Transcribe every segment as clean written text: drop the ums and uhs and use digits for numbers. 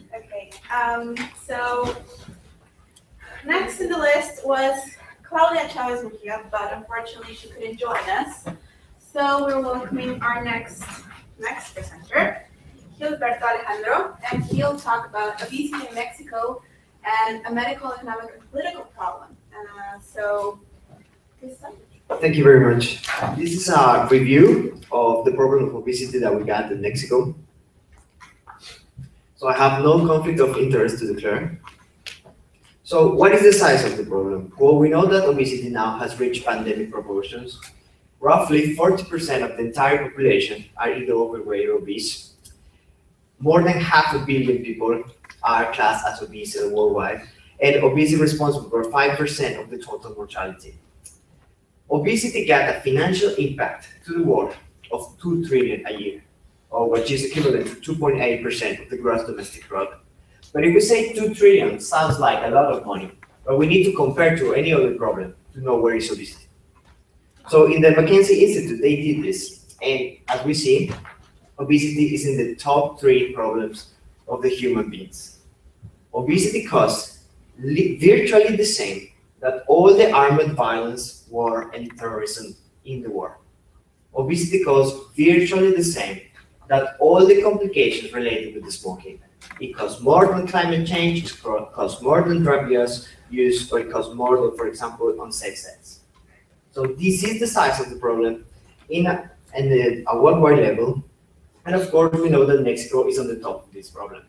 Okay, so next in the list was Claudia Chavez Mejia, but unfortunately she couldn't join us. So we're welcoming our next presenter, Gilberto Alejandro, and he'll talk about obesity in Mexico and a medical, economic, and political problem. So, please start. Thank you very much. This is a review of the problem of obesity that we got in Mexico. So I have no conflict of interest to declare. So what is the size of the problem? Well, we know that obesity now has reached pandemic proportions. Roughly 40% of the entire population are either overweight or obese. More than 500 million people are classed as obese worldwide, and obesity is responsible for 5% of the total mortality. Obesity got a financial impact to the world of 2 trillion a year, or which is equivalent to 2.8% of the gross domestic product. But if we say 2 trillion, sounds like a lot of money, but we need to compare to any other problem to know where is obesity. So in the McKinsey Institute, they did this, and as we see, obesity is in the top 3 problems of the human beings. Obesity costs virtually the same that all the armed violence, war, and terrorism in the world. Obesity costs virtually the same that all the complications related with the smoking. It costs more than climate change, it costs more than drug use, or it costs more than, for example, unsafe sex. So this is the size of the problem in a worldwide level. And of course, we know that Mexico is on the top of this problem.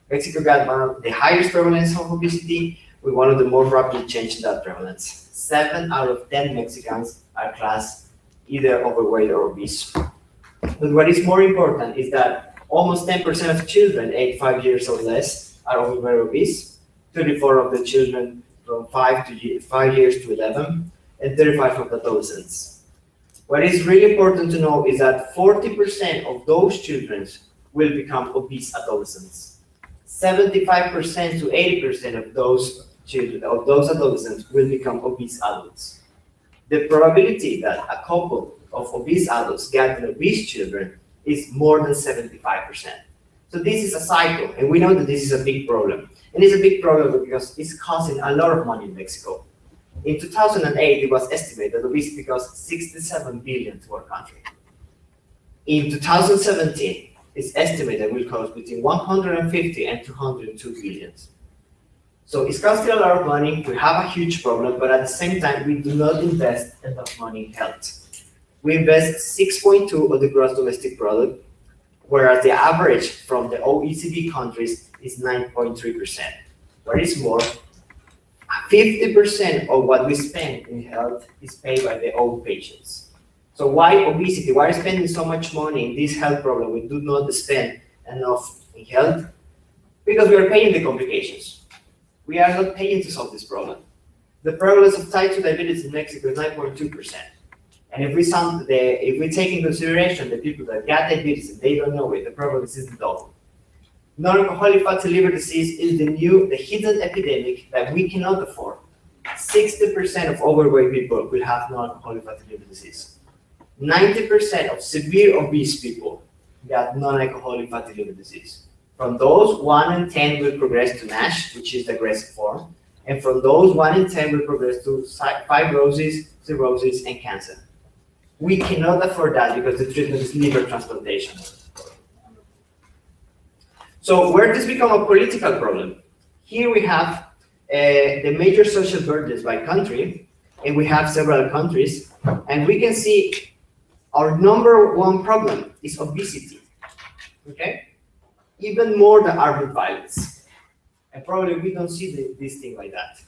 Mexico got one of the highest prevalence of obesity, with one of the most rapidly changing that prevalence. 7 out of 10 Mexicans are classed either overweight or obese. But what is more important is that almost 10% of children aged 5 years or less are overweight or obese, 34 of the children from 5 years to 11, and 35 of adolescents. What is really important to know is that 40% of those children will become obese adolescents. 75% to 80% of those adolescents will become obese adults. The probability that a couple of obese adults get obese children is more than 75%. So this is a cycle, and we know that this is a big problem. And it's a big problem because it's costing a lot of money in Mexico. In 2008, it was estimated that obesity cost 67 billion to our country. In 2017, it's estimated it will cost between 150 and 202 billion. So it's costing a lot of money, we have a huge problem, but at the same time, we do not invest enough money in health. We invest 6.2 of the gross domestic product, whereas the average from the OECD countries is 9.3%. What is more, 50% of what we spend in health is paid by the old patients. So why obesity? Why are we spending so much money in this health problem? We do not spend enough in health because we are paying the complications. We are not paying to solve this problem. The prevalence of type 2 diabetes in Mexico is 9.2%. And if we take in consideration the people that got diabetes and they don't know it, the prevalence is double. Non-alcoholic fatty liver disease is the hidden epidemic that we cannot afford. 60% of overweight people will have non-alcoholic fatty liver disease. 90% of severe obese people got non-alcoholic fatty liver disease. From those, 1 in 10 will progress to NASH, which is the aggressive form. And from those, 1 in 10 will progress to fibrosis, cirrhosis, and cancer. We cannot afford that because the treatment is liver transplantation. So where does this become a political problem? Here we have the major social burdens by country, and we have several countries, and we can see our #1 problem is obesity, okay? Even more than urban violence. And probably we don't see this thing like that.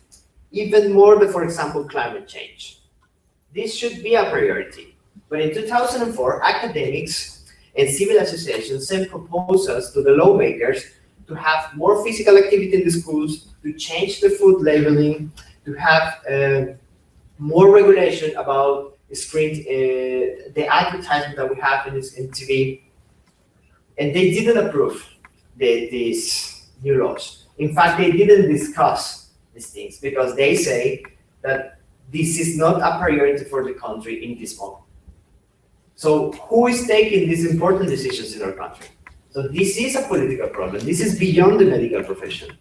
Even more than, for example, climate change. This should be a priority. But in 2004, academics and civil associations sent proposals to the lawmakers to have more physical activity in the schools, to change the food labeling, to have more regulation about screen, the advertisement that we have in TV. And they didn't approve these new laws. In fact, they didn't discuss these things because they say that this is not a priority for the country in this moment. So who is taking these important decisions in our country? So this is a political problem. This is beyond the medical profession.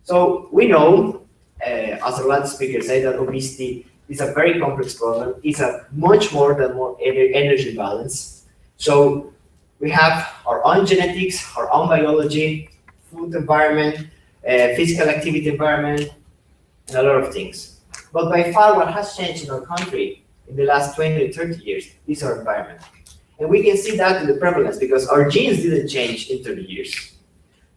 So we know, as a last speaker said, that obesity is a very complex problem. It's a much more than energy balance. So we have our own genetics, our own biology, food environment, physical activity environment, and a lot of things. But by far what has changed in our country in the last 20 or 30 years is our environment. And we can see that in the prevalence because our genes didn't change in 30 years.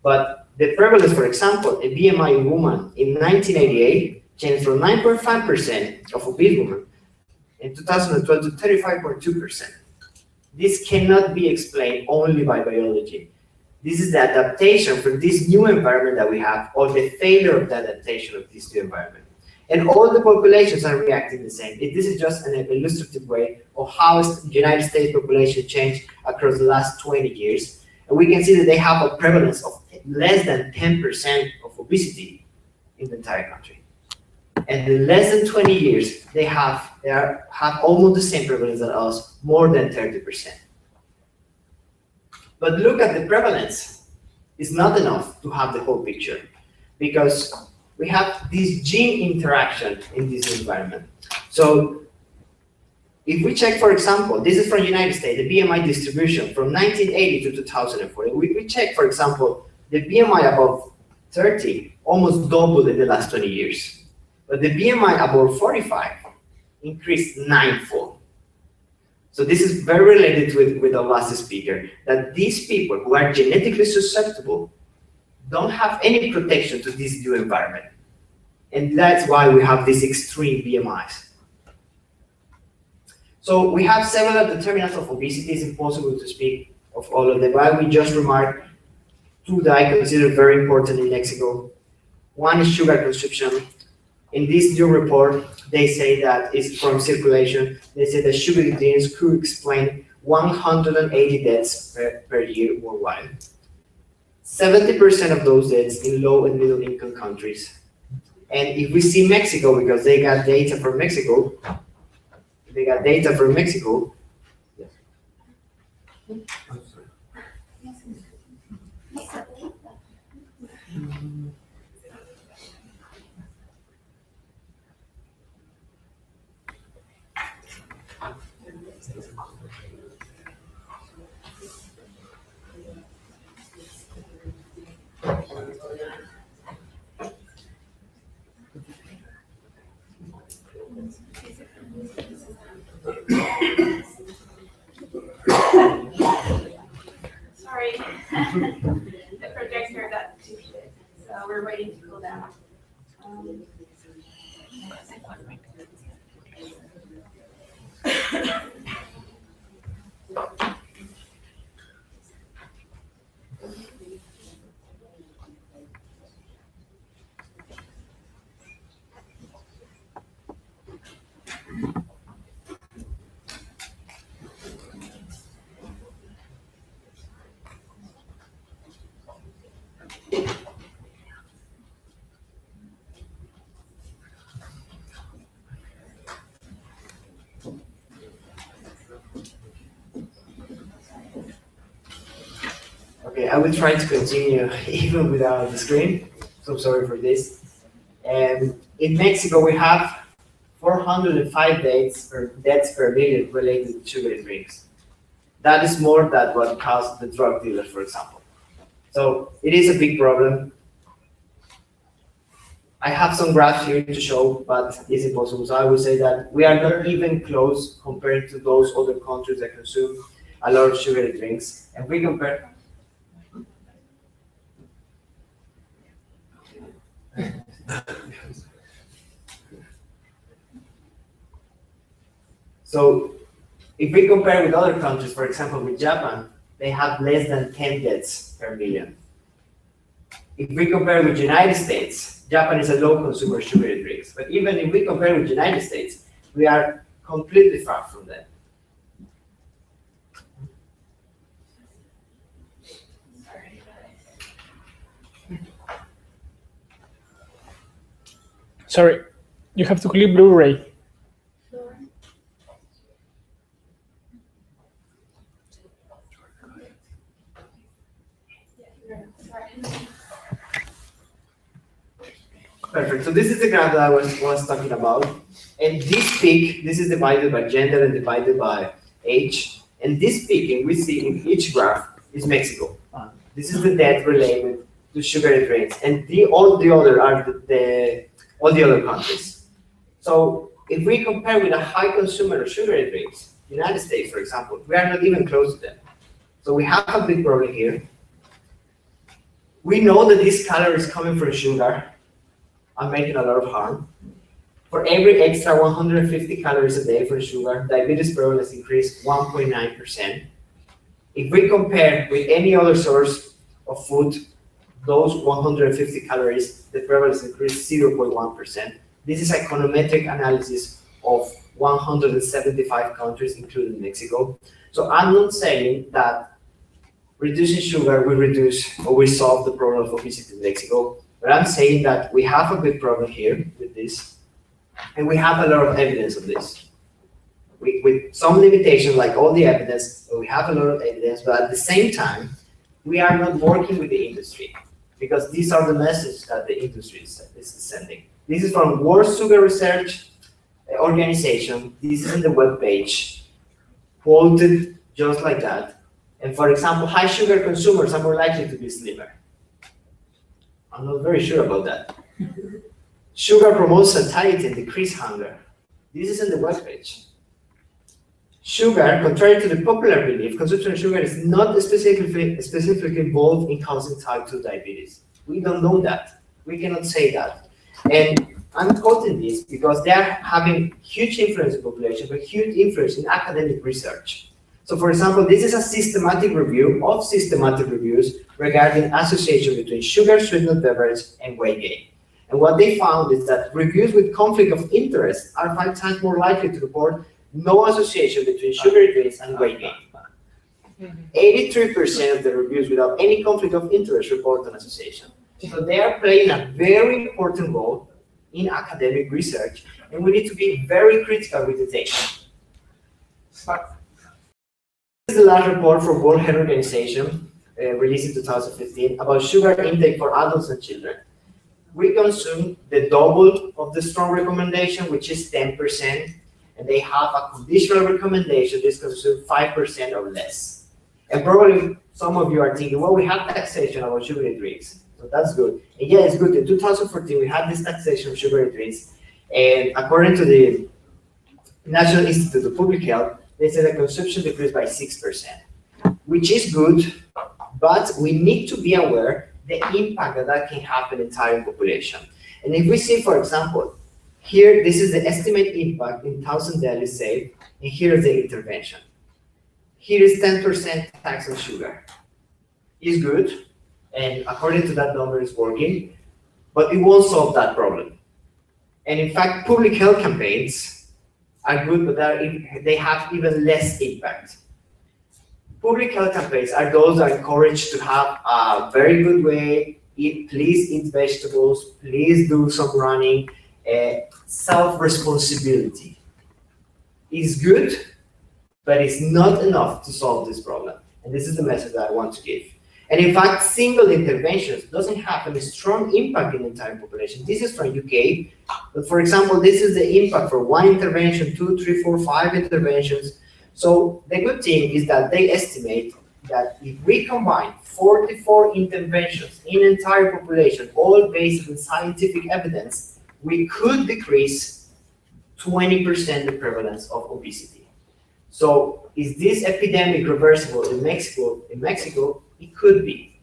But the prevalence, for example, a BMI in women in 1988 changed from 9.5% of obese women in 2012 to 35.2%. This cannot be explained only by biology. This is the adaptation for this new environment that we have, or the failure of the adaptation of this new environment. And all the populations are reacting the same. This is just an illustrative way of how the United States population changed across the last 20 years. And we can see that they have a prevalence of less than 10% of obesity in the entire country. And in less than 20 years, they have almost the same prevalence as us, more than 30%. But look at the prevalence. It's not enough to have the whole picture because we have this gene interaction in this environment. So if we check, for example, this is from the United States, the BMI distribution from 1980 to 2004. We check, for example, the BMI above 30 almost doubled in the last 20 years. But the BMI above 45 increased ninefold. So this is very related with the last speaker, that these people who are genetically susceptible don't have any protection to this new environment. And that's why we have these extreme BMIs. So we have several determinants of obesity. It's impossible to speak of all of them, but I will just remark two that I consider very important in Mexico. One is sugar consumption. In this new report, they say that it's from circulation. They say that sugar drinks could explain 180 deaths per year worldwide. 70% of those deaths in low and middle income countries. And if we see Mexico, because they got data from Mexico, Yes. Sorry, the projector got too shit, so we're waiting to cool down. Okay, I will try to continue even without the screen, so sorry for this. In Mexico, we have 405 deaths per million related to sugary drinks. That is more than what caused the drug dealers, for example. So it is a big problem. I have some graphs here to show, but it's impossible. So I would say that we are not even close compared to those other countries that consume a lot of sugary drinks. And we compare. So if we compare with other countries, for example, with Japan, they have less than 10 deaths per million. if we compare with United States, Japan is a low consumer of sugary drinks. But even if we compare with United States, we are completely far from them. Sorry, you have to click Blu-ray. Perfect. So this is the graph that I was talking about. And this peak, this is divided by gender and divided by age. And this peak, we see in each graph, is Mexico. This is the death related to sugary drinks. And all the other are all the other countries. So if we compare with a high consumer of sugary drinks, United States, for example, we are not even close to them. So we have a big problem here. We know that these calories coming from sugar are making a lot of harm. For every extra 150 calories a day from sugar, diabetes prevalence increased 1.9%. If we compare with any other source of food, those 150 calories, the prevalence increased 0.1%. This is a econometric analysis of 175 countries, including Mexico. So I'm not saying that reducing sugar will reduce or will solve the problem of obesity in Mexico, but I'm saying that we have a big problem here with this, and we have a lot of evidence of this. With some limitations, like all the evidence, we have a lot of evidence, but at the same time, we are not working with the industry, because these are the messages that the industry is sending. This is from World Sugar Research Organization. This is in the webpage, quoted just like that. And for example, high sugar consumers are more likely to be slimmer. I'm not very sure about that. Sugar promotes satiety and decreases hunger. This is in the webpage. Sugar, contrary to the popular belief, consumption of sugar is not specifically involved in causing type 2 diabetes. We don't know that. We cannot say that. And I'm quoting this because they are having huge influence in the population, but huge influence in academic research. So for example, this is a systematic review of systematic reviews regarding association between sugar sweetened beverage and weight gain. And what they found is that reviews with conflict of interest are 5 times more likely to report no association between sugary drinks and weight gain. 83% of the reviews without any conflict of interest report an association. So they are playing a very important role in academic research, and we need to be very critical with the data. This is the last report from World Health Organization, released in 2015, about sugar intake for adults and children. We consume the double of the strong recommendation, which is 10%, and they have a conditional recommendation, this consume 5% or less. And probably some of you are thinking, well, we have taxation about sugary drinks, so that's good. And yeah, it's good. In 2014, we had this taxation of sugary drinks, and according to the National Institute of Public Health, they said the consumption decreased by 6%, which is good, but we need to be aware the impact that can have in the entire population. And if we see, for example, here, this is the estimated impact in 1,000 daily saved, and here is the intervention. Here is 10% tax on sugar. It's good, and according to that number, it's working, but it won't solve that problem. And in fact, public health campaigns are good, but they have even less impact. Public health campaigns are those that encourage to have a very good way, please eat vegetables, please do some running, self-responsibility is good, but it's not enough to solve this problem. And this is the message that I want to give. And in fact, single interventions doesn't have a strong impact in the entire population. This is from UK, but for example, this is the impact for 1 intervention, 2, 3, 4, 5 interventions. So the good thing is that they estimate that if we combine 44 interventions in the entire population, all based on scientific evidence, we could decrease 20% the prevalence of obesity. So is this epidemic reversible in Mexico? In Mexico, it could be.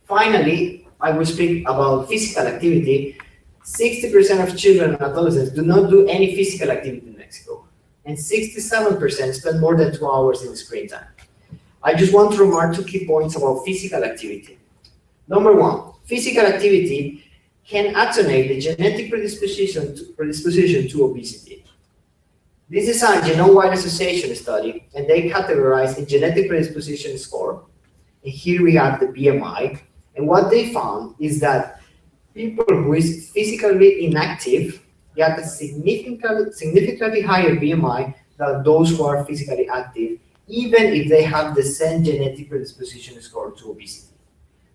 Finally, I will speak about physical activity. 60% of children and adolescents do not do any physical activity in Mexico, and 67% spend more than 2 hours in screen time. I just want to remark 2 key points about physical activity. Number one, physical activity can attenuate the genetic predisposition to obesity. This is a genome-wide association study, and they categorized a genetic predisposition score. And here we have the BMI. And what they found is that people who is physically inactive get a significantly higher BMI than those who are physically active, even if they have the same genetic predisposition score to obesity.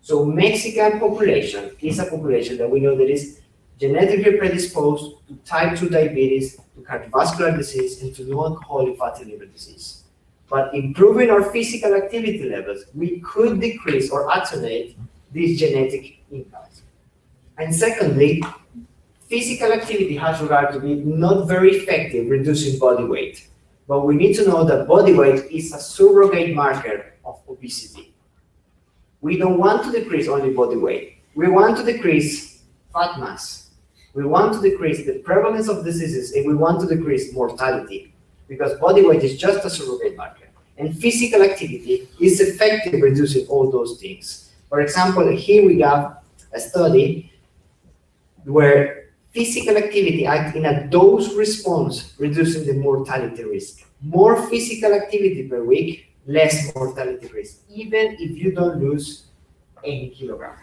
So Mexican population is a population that we know that is genetically predisposed to type 2 diabetes, to cardiovascular disease, and to non-alcoholic fatty liver disease. But improving our physical activity levels, we could decrease or attenuate these genetic impacts. And secondly, physical activity has regard to be not very effective reducing body weight. But we need to know that body weight is a surrogate marker of obesity. We don't want to decrease only body weight. We want to decrease fat mass. We want to decrease the prevalence of diseases, and we want to decrease mortality, because body weight is just a surrogate marker. And physical activity is effective in reducing all those things. For example, here we have a study where physical activity acts in a dose response, reducing the mortality risk. More physical activity per week, less mortality risk, even if you don't lose any kilogram.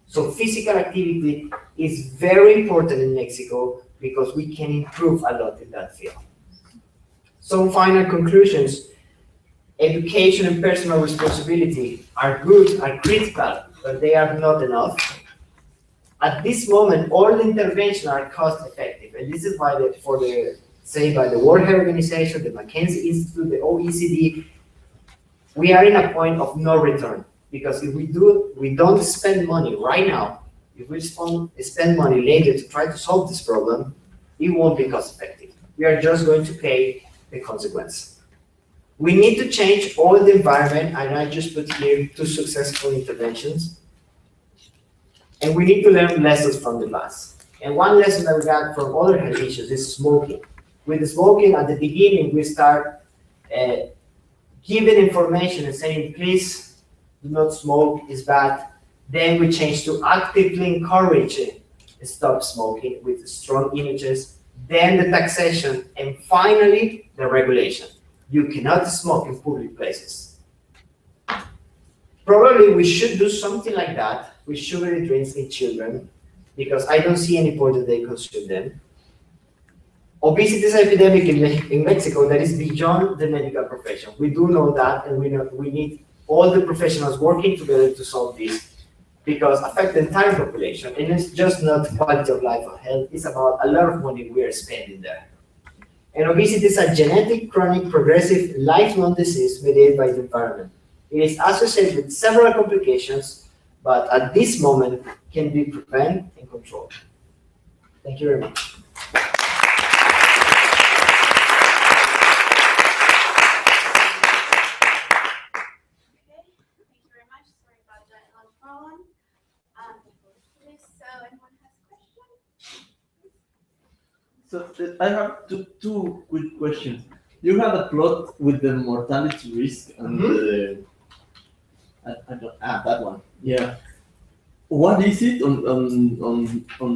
So physical activity is very important in Mexico because we can improve a lot in that field. Some final conclusions. Education and personal responsibility are good, are critical, but they are not enough. At this moment, all interventions are cost effective, and this is why by the World Health Organization, the McKinsey Institute, the OECD, we are in a point of no return. Because if we don't spend money right now, if we spend money later to try to solve this problem, it won't be cost effective. We are just going to pay the consequence. We need to change all the environment, and I just put here 2 successful interventions. And we need to learn lessons from the past. And one lesson that we got from other health issues is smoking. With the smoking, at the beginning, we start giving information and saying, please do not smoke, it's bad. Then we change to actively encouraging stop smoking with strong images, then the taxation, and finally the regulation. You cannot smoke in public places. Probably we should do something like that with sugary drinks in children, because I don't see any point that they consume them. Obesity is an epidemic in Mexico that is beyond the medical profession. We do know that, and we need all the professionals working together to solve this, because it affects the entire population, and it's just not quality of life or health, it's about a lot of money we are spending there. And obesity is a genetic, chronic, progressive, lifelong disease mediated by the environment. It is associated with several complications, but at this moment can be prevented and controlled. Thank you very much. So I have two quick questions. You had a plot with the mortality risk and the that one. Yeah. What is it on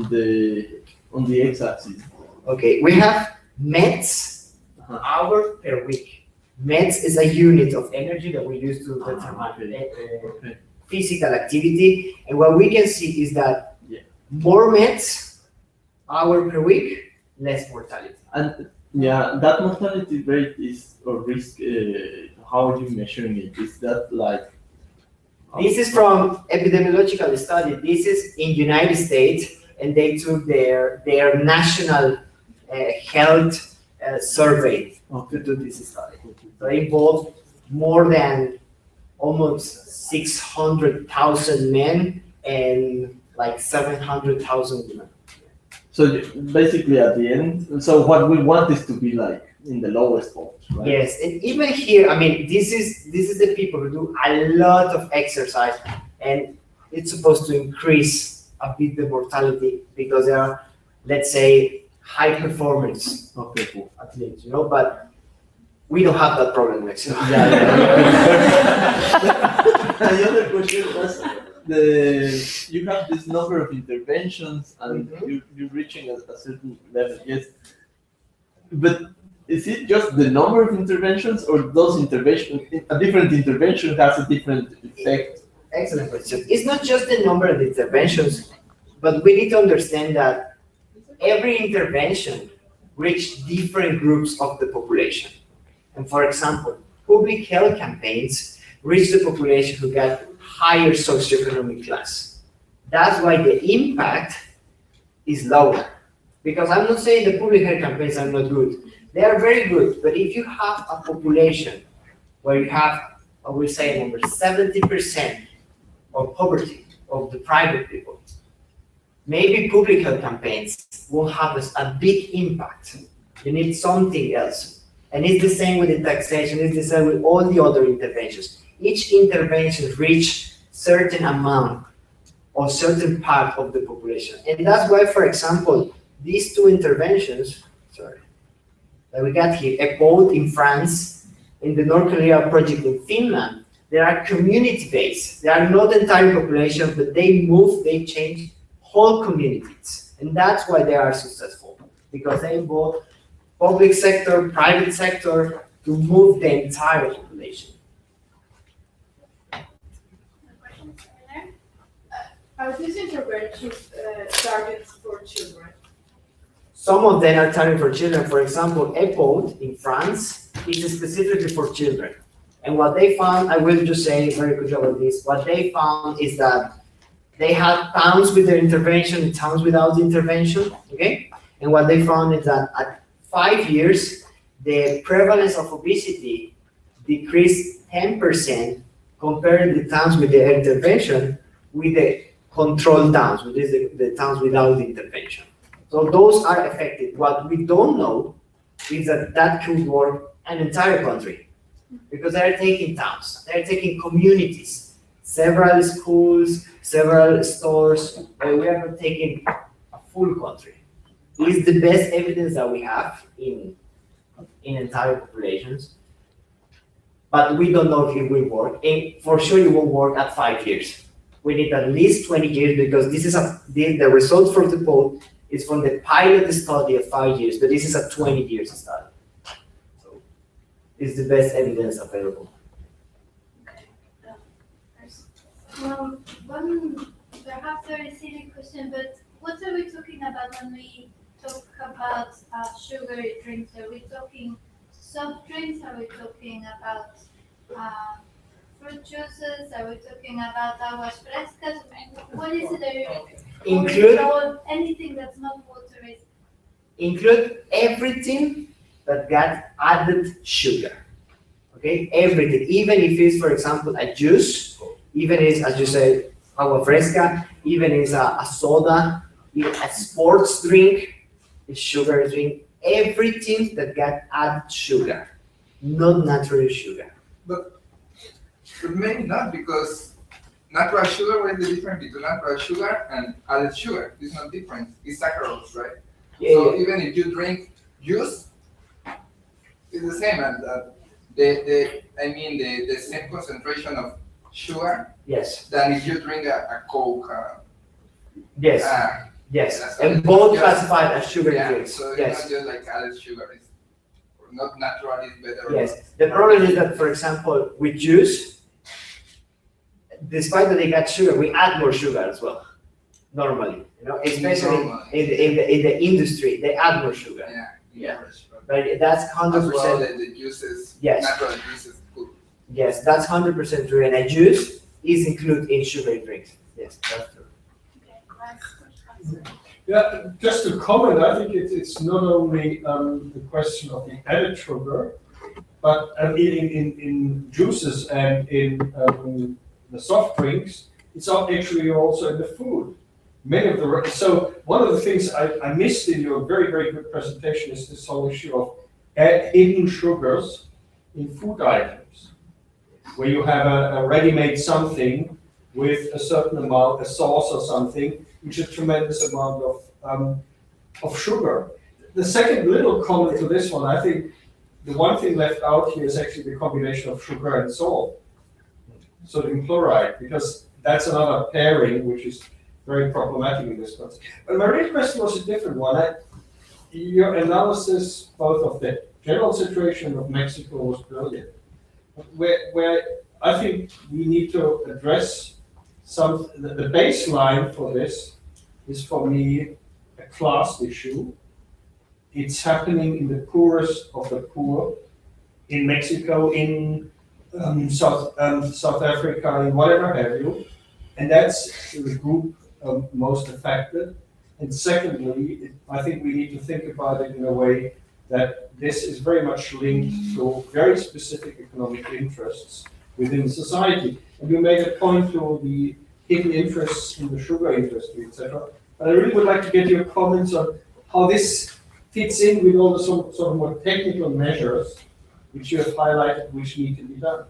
the x-axis? Okay, we have METs hour per week. METs is a unit of energy that we use to determine physical activity, and what we can see is that more METs hour per week, less mortality. And yeah, that mortality rate is or risk. How are you measuring it? Is that like? This is from epidemiological study. This is in United States, and they took their national health survey to do this study. So it involved more than almost 600,000 men and like 700,000 women. So basically at the end, so what we want is to be like in the lowest point, right? Yes, and even here, I mean, this is the people who do a lot of exercise, and it's supposed to increase a bit the mortality because they are, let's say, high performance athletes, you know, but we don't have that problem in Mexico. The other question was you have this number of interventions and you're reaching a certain level, yes. But is it just the number of interventions, or those interventions, a different intervention has a different effect? Excellent question. It's not just the number of interventions, but we need to understand that every intervention reaches different groups of the population. And for example, public health campaigns reach the population who got higher socioeconomic class. That's why the impact is lower. Because I'm not saying the public health campaigns are not good. They are very good, but if you have a population where you have, I will say, number 70% of poverty of the private people, maybe public health campaigns won't have a big impact. You need something else. And it's the same with the taxation, it's the same with all the other interventions. Each intervention reaches certain amount or certain part of the population. And that's why, for example, these two interventions, that we got here, a boat in France, in the North Korea project in Finland, they are community-based. They are not the entire population, but they change whole communities. And that's why they are successful, because they involve public sector, private sector, to move the entire population. Are these interventions targets for children? Some of them are targeted for children. For example, EPOD in France is specifically for children. And what they found, I will just say very quickly about this, what they found is that they had towns with their intervention and towns without the intervention, okay? And what they found is that at 5 years, the prevalence of obesity decreased 10% compared to the towns with the intervention with the control towns, which is the towns without the intervention. So those are effective. What we don't know is that that could work an entire country, because they're taking towns, they're taking communities, several schools, several stores, and we are not taking a full country. It is the best evidence that we have in entire populations, but we don't know if it will work. And for sure it won't work at 5 years. We need at least 20 years, because this is the result from the poll is from the pilot study of 5 years, but this is a 20 years study. So it's the best evidence available. One perhaps very silly question, but what are we talking about when we talk about sugary drinks? Are we talking soft drinks? Are we talking about fruit juices? Are we talking about aguas frescas? What is it? Include anything that's not water is. Include everything that got added sugar. Okay, everything, even if it's, for example, a juice, even if, as you say, agua fresca, even if it's a soda, even a sports drink, a sugar drink, everything that got added sugar, not natural sugar. But maybe not, because natural sugar, what is the difference between natural sugar and added sugar? It's not different, it's saccharose, right? Yeah, so yeah. Even if you drink juice, it's the same, and the same concentration of sugar Yes. than if you drink a Coke. Yes. Yes. And both classified as sugar drinks. So yes. it's not just like added sugar, it's not natural, it's better. Yes. The problem is that, for example, with juice, despite that they got sugar, we add more sugar as well. Normally, especially in the industry, they add more sugar. Yeah. But that's 100%. As well, the juices, yes. natural juices, good. Yes, that's 100% true. And a juice is included in sugar drinks. Yes, that's true. Yeah, just to comment, I think it's not only the question of the added sugar, but in juices and in the soft drinks, it's actually also in the food. Many of the so one of the things I missed in your very, very good presentation is this whole issue of hidden sugars in food items, where you have a ready-made something with a certain amount, a sauce or something, which is a tremendous amount of sugar. The second little comment to this one, I think the one thing left out here is actually the combination of sugar and salt, sodium chloride, because that's another pairing which is very problematic in this context. But my real question was a different one. Your analysis, both of the general situation of Mexico, was brilliant. Where I think we need to address the baseline for this is for me a class issue. It's happening in the poorest of the poor, in Mexico, in South Africa, in whatever have you, and that's the group most affected. And secondly, I think we need to think about it in a way that this is very much linked to very specific economic interests within society. And you made a point to the hidden interests in the sugar industry, etc. But I really would like to get your comments on how this fits in with all the sort of more technical measures which you have highlighted, which need to be done.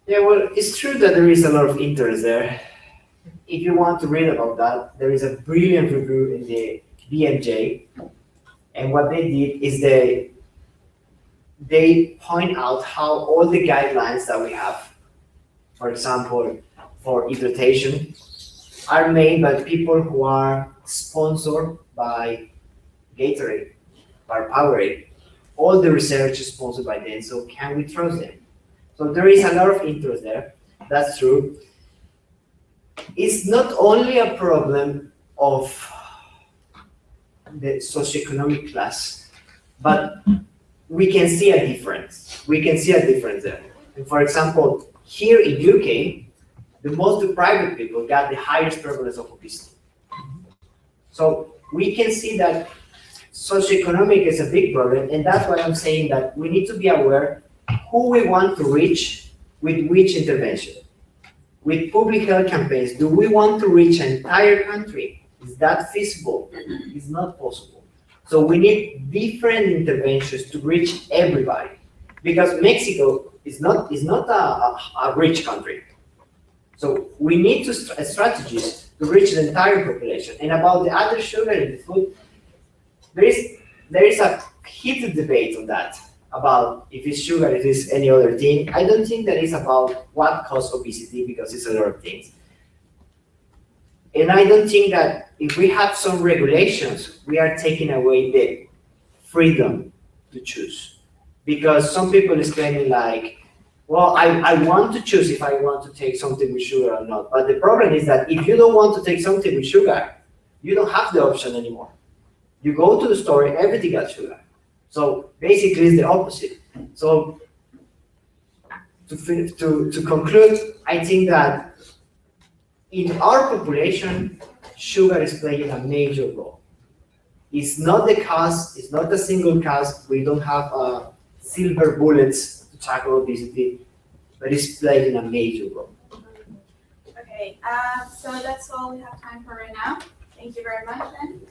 Yeah, well, it's true that there is a lot of interest there. If you want to read about that, there is a brilliant review in the BMJ, and what they did is they point out how all the guidelines that we have, for example, for hydration, are made by people who are sponsored by Gatorade, by Powerade. All the research is sponsored by them, so can we trust them? So there is a lot of interest there, that's true. It's not only a problem of the socioeconomic class, but we can see a difference. We can see a difference there. And for example, here in UK, the most deprived people got the highest prevalence of obesity. So we can see that socioeconomic is a big problem, and that's why I'm saying that we need to be aware who we want to reach with which intervention. With public health campaigns, do we want to reach an entire country? Is that feasible? It's not possible. So we need different interventions to reach everybody. Because Mexico is not a rich country. So we need strategies to reach the entire population. And about the added sugar in the food, there is a heated debate on that, about if it's sugar, if it's any other thing. I don't think that it's about what causes obesity, because it's a lot of things. And I don't think that if we have some regulations, we are taking away the freedom to choose. Because some people is claiming like, well, I want to choose if I want to take something with sugar or not. But the problem is that if you don't want to take something with sugar, you don't have the option anymore. You go to the store and everything got sugar. So basically it's the opposite. So to conclude, I think that in our population, sugar is playing a major role. It's not the cause, it's not a single cause. We don't have silver bullets to tackle obesity, but it's playing a major role. Okay, so that's all we have time for right now. Thank you very much, then.